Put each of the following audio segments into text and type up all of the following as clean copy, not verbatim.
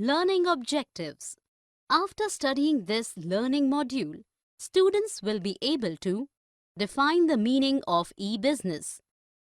Learning objectives. After studying this learning module, students will be able to define the meaning of e-business,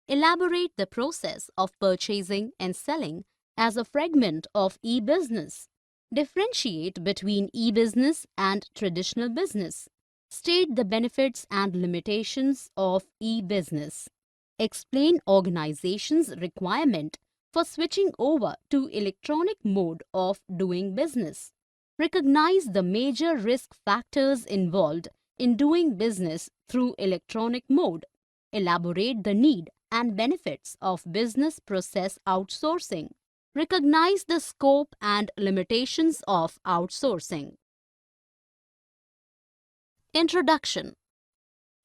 elaborate the process of purchasing and selling as a fragment of e-business, differentiate between e-business and traditional business, state the benefits and limitations of e-business, explain organizations' requirement for switching over to electronic mode of doing business, recognize the major risk factors involved in doing business through electronic mode, elaborate the need and benefits of business process outsourcing, recognize the scope and limitations of outsourcing. Introduction.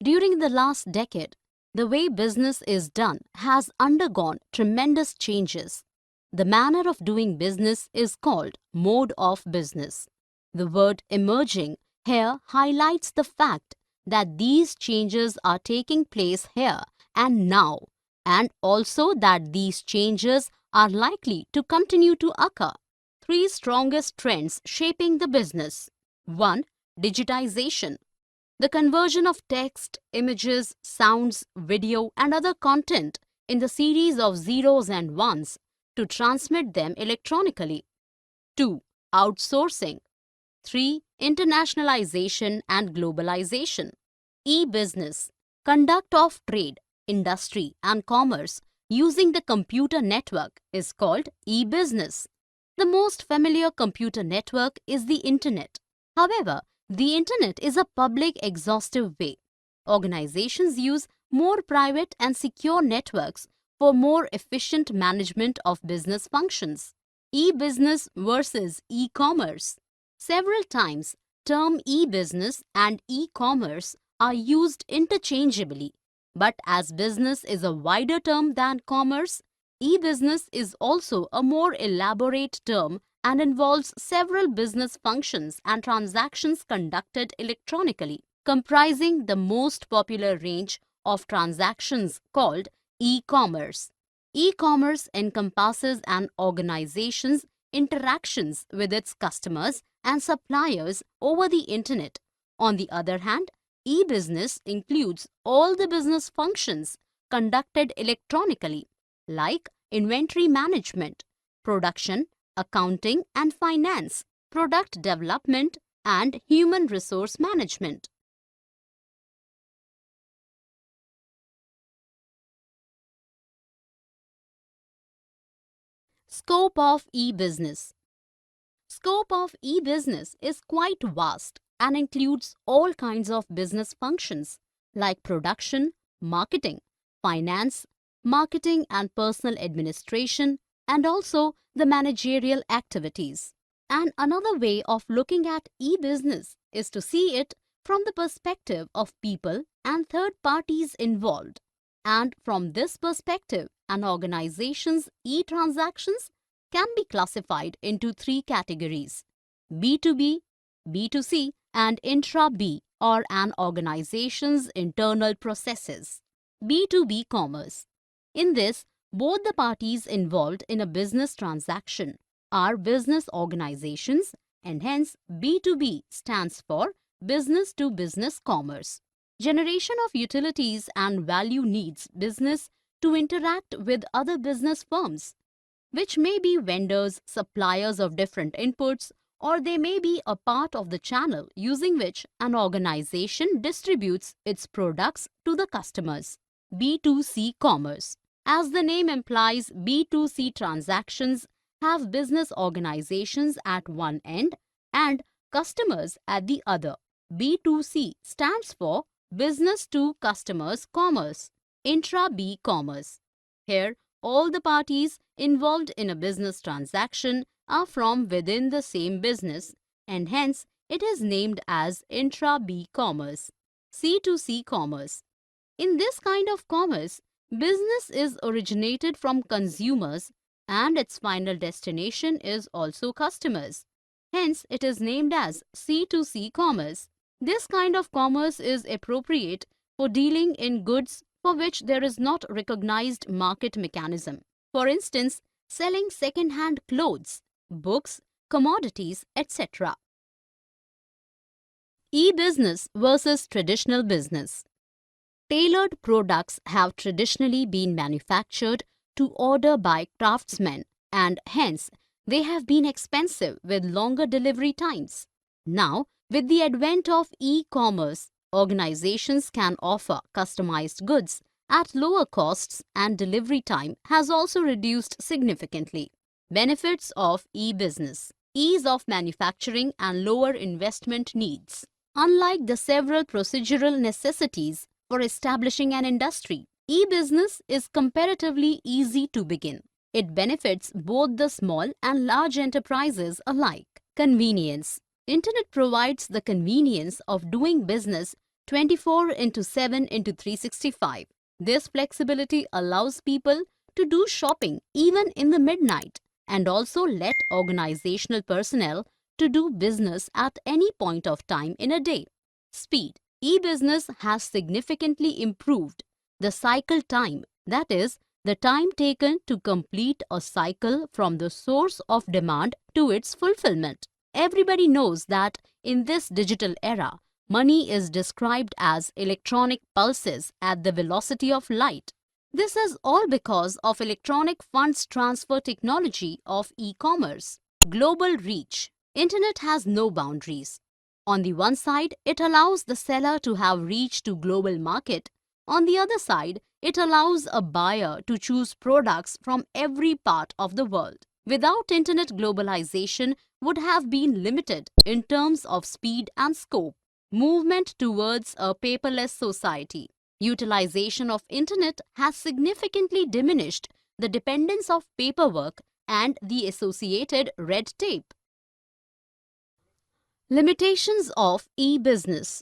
During the last decade, the way business is done has undergone tremendous changes. The manner of doing business is called mode of business. The word emerging here highlights the fact that these changes are taking place here and now, and also that these changes are likely to continue to occur. Three strongest trends shaping the business. 1. Digitization. The conversion of text, images, sounds, video and other content in the series of zeros and ones to transmit them electronically. 2. Outsourcing. 3. Internationalization and globalization. E-business. Conduct of trade, industry and commerce using the computer network is called e-business. The most familiar computer network is the Internet. However, the Internet is a public exhaustive way. Organizations use more private and secure networks for more efficient management of business functions. E-business versus e-commerce. Several times, term e-business and e-commerce are used interchangeably. But as business is a wider term than commerce, e-business is also a more elaborate term and involves several business functions and transactions conducted electronically, comprising the most popular range of transactions called e-commerce. E-commerce encompasses an organization's interactions with its customers and suppliers over the Internet. On the other hand, e-business includes all the business functions conducted electronically, like inventory management, production, accounting and finance, product development, and human resource management. Scope of e-business. Scope of e-business is quite vast and includes all kinds of business functions like production, marketing, finance, marketing and personal administration, and also the managerial activities. And another way of looking at e-business is to see it from the perspective of people and third parties involved. And from this perspective, an organization's e-transactions can be classified into three categories: B2B, B2C, and Intra-B, or an organization's internal processes. B2B commerce. In this, both the parties involved in a business transaction are business organizations, and hence B2B stands for business-to-business commerce. Generation of utilities and value needs business to interact with other business firms, which may be vendors, suppliers of different inputs, or they may be a part of the channel using which an organization distributes its products to the customers. B2C commerce. As the name implies, B2C transactions have business organizations at one end and customers at the other. B2C stands for business to customers commerce. Intra-B commerce. Here, all the parties involved in a business transaction are from within the same business, and hence it is named as Intra-B commerce. C2C commerce. In this kind of commerce, business is originated from consumers and its final destination is also customers. Hence, it is named as C2C commerce. This kind of commerce is appropriate for dealing in goods for which there is not recognized market mechanism. For instance, selling second-hand clothes, books, commodities, etc. E-business versus traditional business. Tailored products have traditionally been manufactured to order by craftsmen and hence they have been expensive with longer delivery times. Now, with the advent of e-commerce, organizations can offer customized goods at lower costs and delivery time has also reduced significantly. Benefits of e-business: ease of manufacturing and lower investment needs. Unlike the several procedural necessities for establishing an industry, e-business is comparatively easy to begin. It benefits both the small and large enterprises alike. Convenience. Internet provides the convenience of doing business 24/7/365. This flexibility allows people to do shopping even in the midnight and also let organizational personnel to do business at any point of time in a day. Speed. E-business has significantly improved the cycle time, that is, the time taken to complete a cycle from the source of demand to its fulfillment. Everybody knows that in this digital era, money is described as electronic pulses at the velocity of light. This is all because of electronic funds transfer technology of e-commerce. Global reach. Internet has no boundaries. On the one side, it allows the seller to have reach to global market. On the other side, it allows a buyer to choose products from every part of the world. Without internet, globalization would have been limited in terms of speed and scope. Movement towards a paperless society. Utilization of internet has significantly diminished the dependence of paperwork and the associated red tape. Limitations of e-business.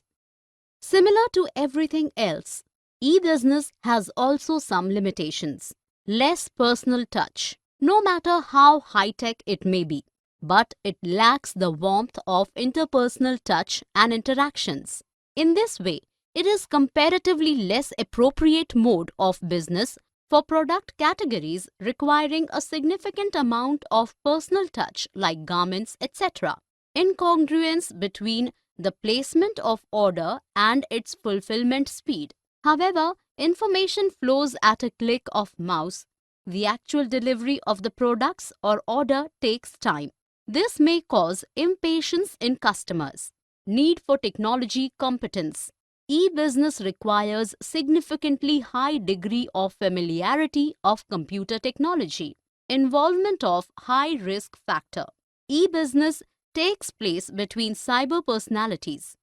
Similar to everything else, e-business has also some limitations. Less personal touch, no matter how high-tech it may be, but it lacks the warmth of interpersonal touch and interactions. In this way, it is comparatively less appropriate mode of business for product categories requiring a significant amount of personal touch like garments, etc. Incongruence between the placement of order and its fulfillment speed. However, information flows at a click of mouse. The actual delivery of the products or order takes time. This may cause impatience in customers. Need for technology competence. E-business requires significantly high degree of familiarity of computer technology. Involvement of high risk factor. E-business takes place between cyber personalities.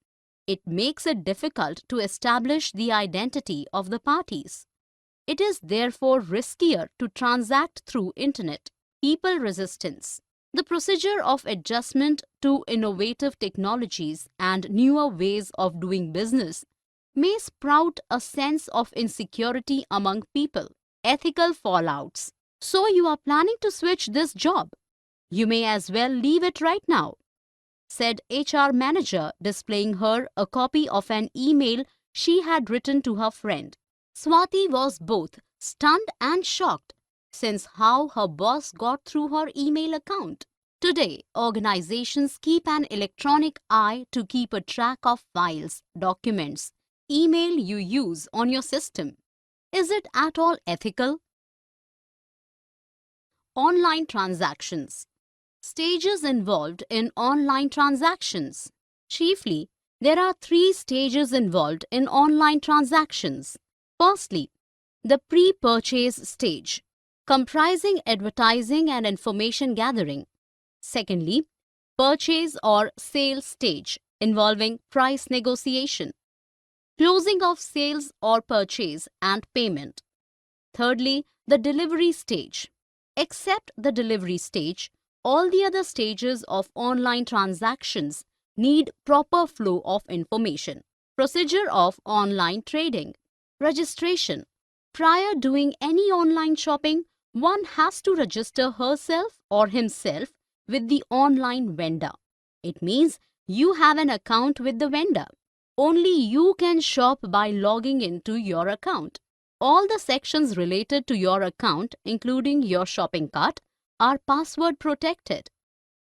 It makes it difficult to establish the identity of the parties. It is therefore riskier to transact through internet. People resistance. The procedure of adjustment to innovative technologies and newer ways of doing business may sprout a sense of insecurity among people. Ethical fallouts. So you are planning to switch this job? You may as well leave it right now, said HR manager, displaying her a copy of an email she had written to her friend. Swati was both stunned and shocked, since how her boss got through her email account. Today, organizations keep an electronic eye to keep a track of files, documents, email you use on your system. Is it at all ethical? Online transactions. Stages involved in online transactions. Chiefly, there are 3 stages involved in online transactions. Firstly, the pre-purchase stage, comprising advertising and information gathering. Secondly, purchase or sale stage, involving price negotiation. Closing of sales or purchase and payment. Thirdly, the delivery stage. Except the delivery stage, all the other stages of online transactions need proper flow of information. Procedure of online trading. Registration. Prior doing any online shopping, one has to register herself or himself with the online vendor. It means you have an account with the vendor. Only you can shop by logging into your account. All the sections related to your account, including your shopping cart, are password protected.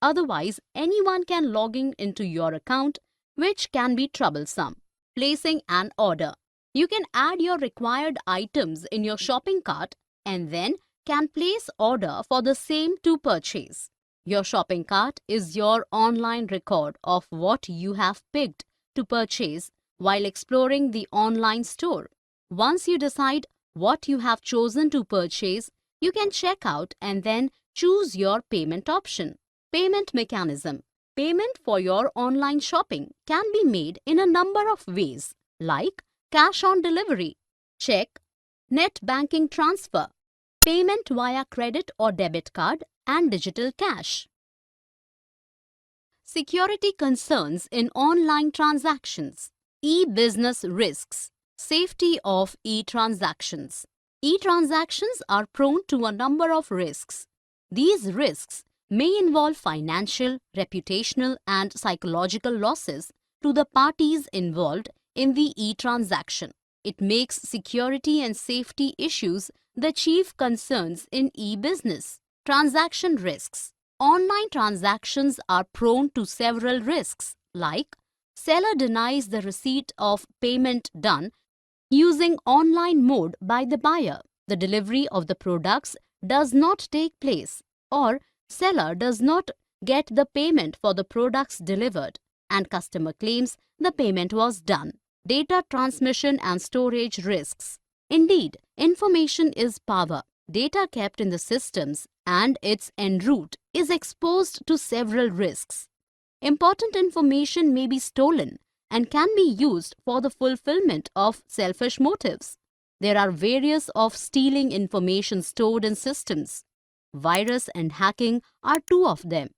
Otherwise, anyone can log into your account, which can be troublesome. Placing an order. You can add your required items in your shopping cart and then can place order for the same to purchase. Your shopping cart is your online record of what you have picked to purchase while exploring the online store. Once you decide what you have chosen to purchase, you can check out and then choose your payment option. Payment mechanism. Payment for your online shopping can be made in a number of ways, like cash on delivery, check, net banking transfer, payment via credit or debit card, and digital cash. Security concerns in online transactions. E-business risks. Safety of e-transactions. E-transactions are prone to a number of risks. These risks may involve financial, reputational, and psychological losses to the parties involved in the e-transaction. It makes security and safety issues the chief concerns in e-business. Transaction risks. Online transactions are prone to several risks, like seller denies the receipt of payment done using online mode by the buyer, the delivery of the products does not take place, or seller does not get the payment for the products delivered, and customer claims the payment was done. Data transmission and storage risks. Indeed, information is power. Data kept in the systems and its en route is exposed to several risks. Important information may be stolen and can be used for the fulfillment of selfish motives. There are various of stealing information stored in systems. Virus and hacking are two of them.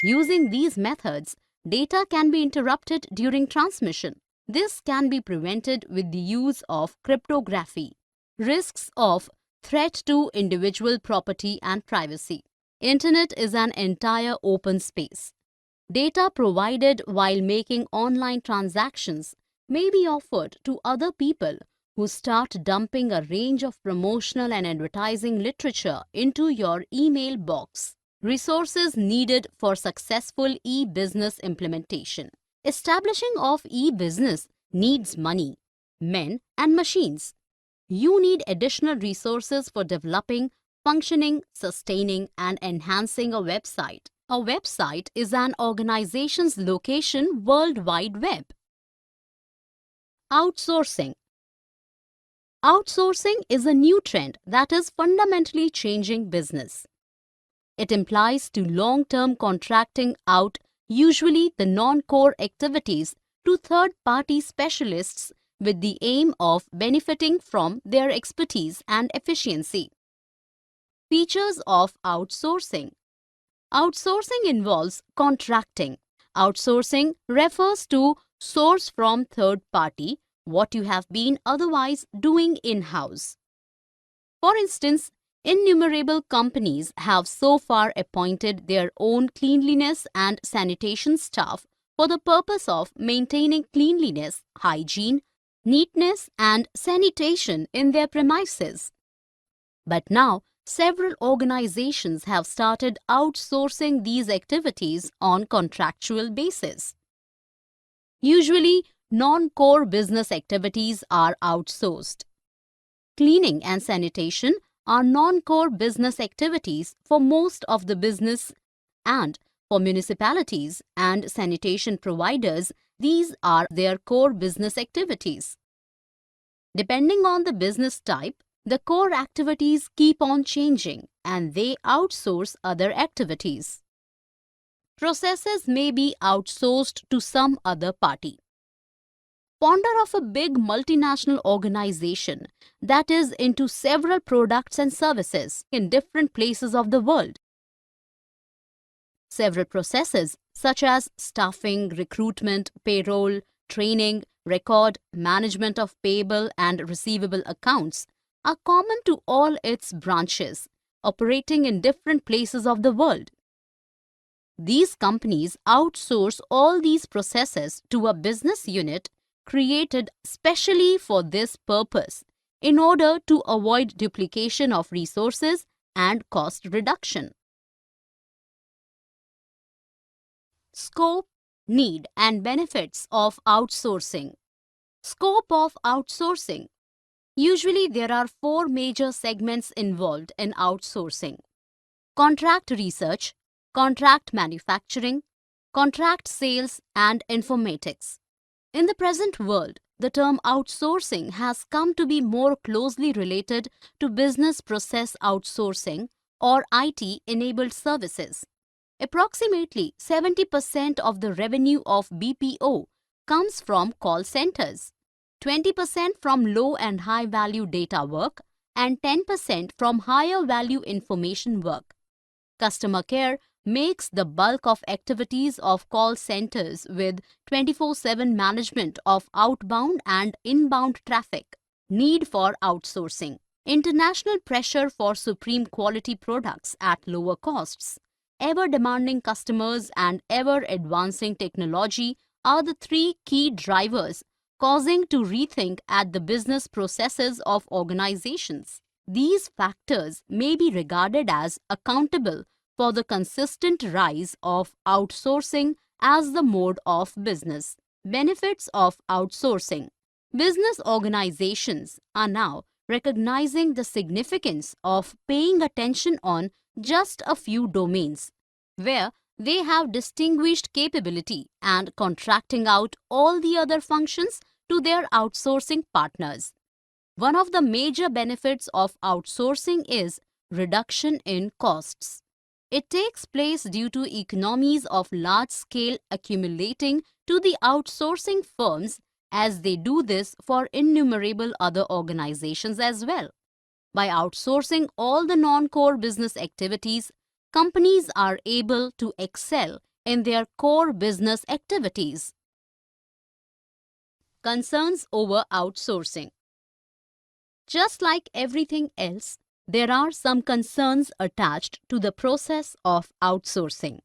Using these methods, data can be interrupted during transmission. This can be prevented with the use of cryptography. Risks of threat to individual property and privacy. Internet is an entire open space. Data provided while making online transactions may be offered to other people who start dumping a range of promotional and advertising literature into your email box. Resources needed for successful e-business implementation. Establishing of e-business needs money, men, and machines. You need additional resources for developing, functioning, sustaining, and enhancing a website. A website is an organization's location World Wide Web. Outsourcing. Outsourcing is a new trend that is fundamentally changing business. It implies to long-term contracting out usually the non-core activities to third-party specialists with the aim of benefiting from their expertise and efficiency. Features of outsourcing. Outsourcing involves contracting. Outsourcing refers to source from third party what you have been otherwise doing in-house. For instance, innumerable companies have so far appointed their own cleanliness and sanitation staff for the purpose of maintaining cleanliness, hygiene, neatness, and sanitation in their premises. But now, several organizations have started outsourcing these activities on contractual basis. Usually, non-core business activities are outsourced. Cleaning and sanitation are non-core business activities for most of the business, and for municipalities and sanitation providers, these are their core business activities. Depending on the business type, the core activities keep on changing and they outsource other activities. Processes may be outsourced to some other party. Founder of a big multinational organization that is into several products and services in different places of the world. Several processes such as staffing, recruitment, payroll, training, record, management of payable and receivable accounts are common to all its branches, operating in different places of the world. These companies outsource all these processes to a business unit created specially for this purpose in order to avoid duplication of resources and cost reduction. Scope, need, and benefits of outsourcing. Scope of outsourcing. Usually, there are four major segments involved in outsourcing: contract research, contract manufacturing, contract sales, and informatics. In the present world, the term outsourcing has come to be more closely related to business process outsourcing or IT-enabled services. Approximately 70% of the revenue of BPO comes from call centers, 20% from low and high value data work, and 10% from higher value information work. Customer care makes the bulk of activities of call centers with 24/7 management of outbound and inbound traffic. Need for outsourcing. International pressure for supreme quality products at lower costs. Ever-demanding customers and ever-advancing technology are the three key drivers causing to rethink at the business processes of organizations. These factors may be regarded as accountable for the consistent rise of outsourcing as the mode of business. Benefits of outsourcing. Business organizations are now recognizing the significance of paying attention on just a few domains, where they have distinguished capability and contracting out all the other functions to their outsourcing partners. One of the major benefits of outsourcing is reduction in costs. It takes place due to economies of large scale accumulating to the outsourcing firms, as they do this for innumerable other organizations as well. By outsourcing all the non-core business activities, companies are able to excel in their core business activities. Concerns over outsourcing. Just like everything else, there are some concerns attached to the process of outsourcing.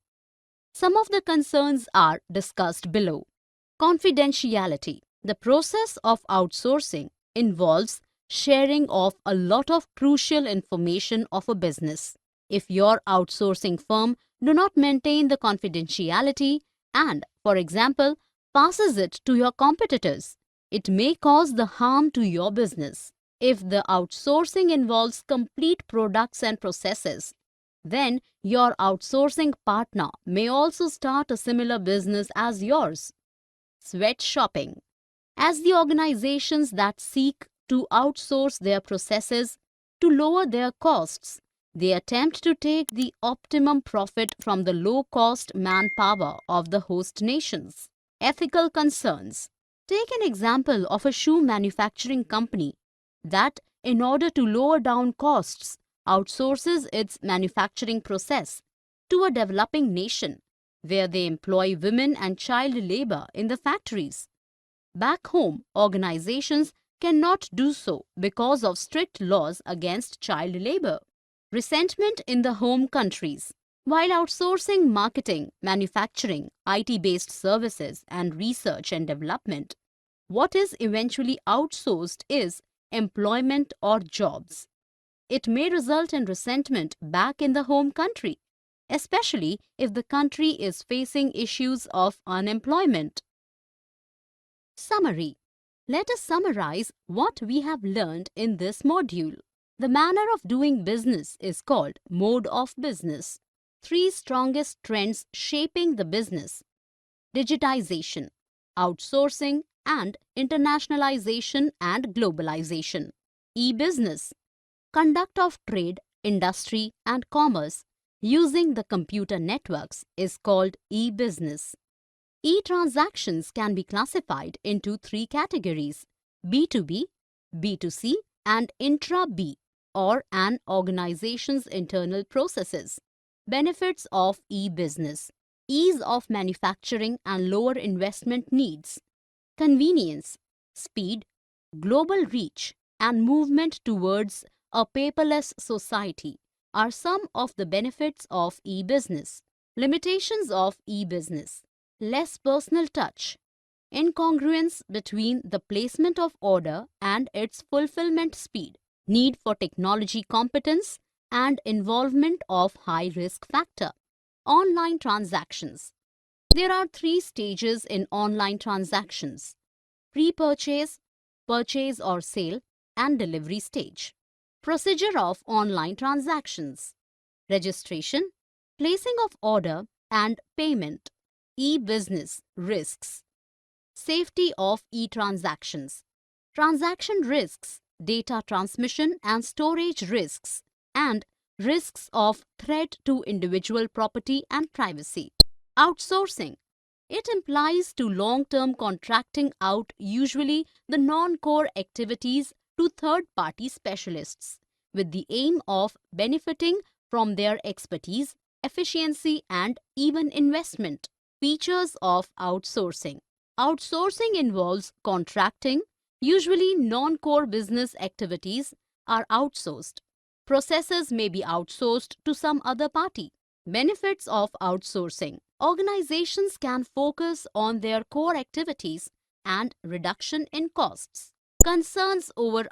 Some of the concerns are discussed below. Confidentiality. The process of outsourcing involves sharing of a lot of crucial information of a business. If your outsourcing firm do not maintain the confidentiality and, for example, passes it to your competitors, it may cause the harm to your business. If the outsourcing involves complete products and processes, then your outsourcing partner may also start a similar business as yours. Sweatshopping. As the organizations that seek to outsource their processes to lower their costs, they attempt to take the optimum profit from the low-cost manpower of the host nations. Ethical concerns. Take an example of a shoe manufacturing company that, in order to lower down costs, outsources its manufacturing process to a developing nation where they employ women and child labor in the factories. Back home, organizations cannot do so because of strict laws against child labor. Resentment in the home countries. While outsourcing marketing, manufacturing, IT-based services, and research and development, what is eventually outsourced is employment or jobs. It may result in resentment back in the home country, especially if the country is facing issues of unemployment. Summary. Let us summarize what we have learned in this module. The manner of doing business is called mode of business. Three strongest trends shaping the business: digitization, outsourcing, and internationalization and globalization. E-business, conduct of trade, industry, and commerce using the computer networks is called e-business. E-transactions can be classified into three categories: B2B, B2C, and Intra-B, or an organization's internal processes. Benefits of e-business: ease of manufacturing and lower investment needs, convenience, speed, global reach, and movement towards a paperless society are some of the benefits of e-business. Limitations of e-business: less personal touch, incongruence between the placement of order and its fulfillment speed, need for technology competence, and involvement of high-risk factor. Online transactions. There are 3 stages in online transactions: pre-purchase, purchase or sale, and delivery stage. Procedure of online transactions: registration, placing of order, and payment. E-business risks. Safety of e-transactions: transaction risks, data transmission and storage risks, and risks of threat to individual property and privacy. Outsourcing: it implies to long-term contracting out usually the non-core activities to third-party specialists with the aim of benefiting from their expertise, efficiency, and even investment. Features of outsourcing: outsourcing involves contracting. Usually, non-core business activities are outsourced. Processes may be outsourced to some other party. Benefits of outsourcing: organizations can focus on their core activities and reduction in costs. Concerns over